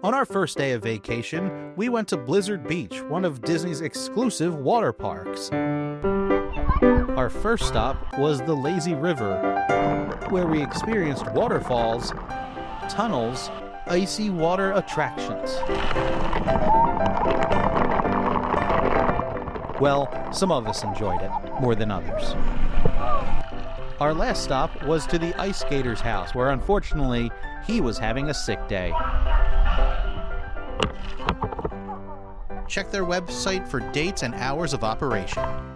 On our first day of vacation, we went to Blizzard Beach, one of Disney's exclusive water parks. Our first stop was the Lazy River, where we experienced waterfalls, tunnels, icy water attractions. Well, some of us enjoyed it more than others. Our last stop was to the ice skater's house, where unfortunately he was having a sick day. Check their website for dates and hours of operation.